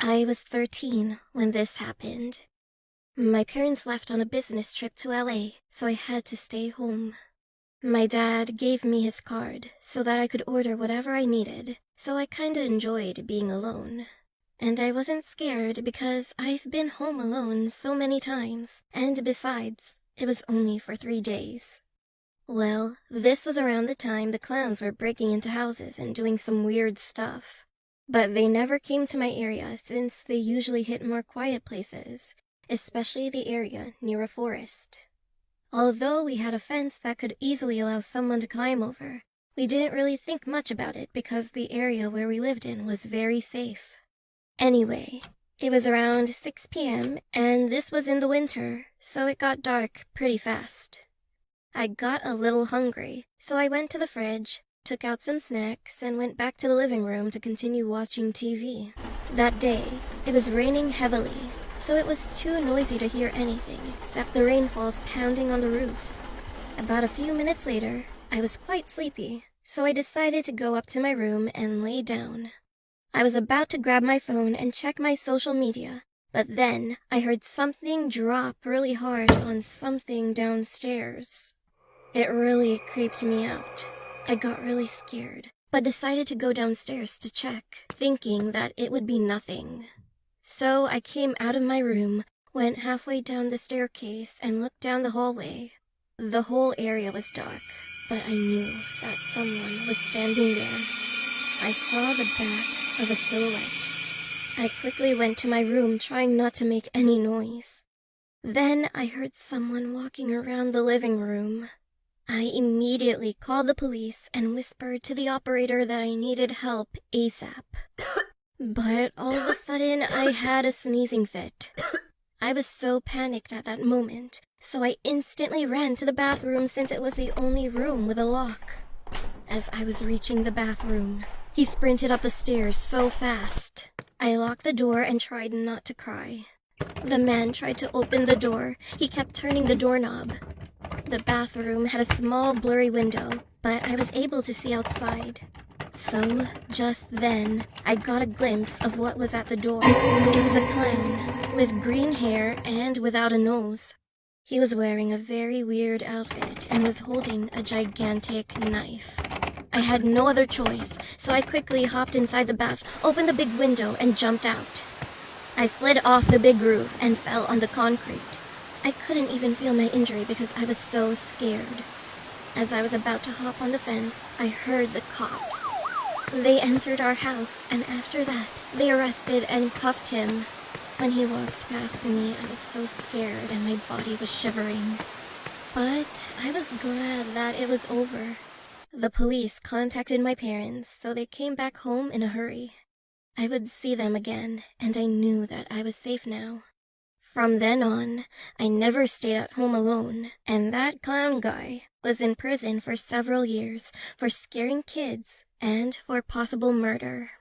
I was 13 when this happened. My parents left on a business trip to LA, so I had to stay home. My dad gave me his card so that I could order whatever I needed, so I kinda enjoyed being alone. And I wasn't scared because I've been home alone so many times, and besides, it was only for 3 days. Well, this was around the time the clowns were breaking into houses and doing some weird stuff. But they never came to my area since they usually hit more quiet places, especially the area near a forest. Although we had a fence that could easily allow someone to climb over, we didn't really think much about it because the area where we lived in was very safe. Anyway, it was around 6 p.m. and this was in the winter, so it got dark pretty fast. I got a little hungry, so I went to the fridge, took out some snacks, and went back to the living room to continue watching TV. That day, it was raining heavily, so it was too noisy to hear anything except the rainfalls pounding on the roof. About a few minutes later, I was quite sleepy, so I decided to go up to my room and lay down. I was about to grab my phone and check my social media, but then I heard something drop really hard on something downstairs. It really creeped me out. I got really scared, but decided to go downstairs to check, thinking that it would be nothing. So I came out of my room, went halfway down the staircase, and looked down the hallway. The whole area was dark, but I knew that someone was standing there. I saw the back of a silhouette. I quickly went to my room, trying not to make any noise. Then I heard someone walking around the living room. I immediately called the police and whispered to the operator that I needed help ASAP. But all of a sudden, I had a sneezing fit. I was so panicked at that moment, so I instantly ran to the bathroom since it was the only room with a lock. As I was reaching the bathroom, he sprinted up the stairs so fast. I locked the door and tried not to cry. The man tried to open the door. He kept turning the doorknob. The bathroom had a small blurry window, but I was able to see outside. So, just then, I got a glimpse of what was at the door. It was a clown, with green hair and without a nose. He was wearing a very weird outfit and was holding a gigantic knife. I had no other choice, so I quickly hopped inside the bath, opened the big window, and jumped out. I slid off the big roof and fell on the concrete. I couldn't even feel my injury because I was so scared. As I was about to hop on the fence, I heard the cops. They entered our house, and after that, they arrested and cuffed him. When he walked past me, I was so scared and my body was shivering. But I was glad that it was over. The police contacted my parents, so they came back home in a hurry. I would see them again, and I knew that I was safe now. From then on, I never stayed at home alone, and that clown guy was in prison for several years for scaring kids and for possible murder.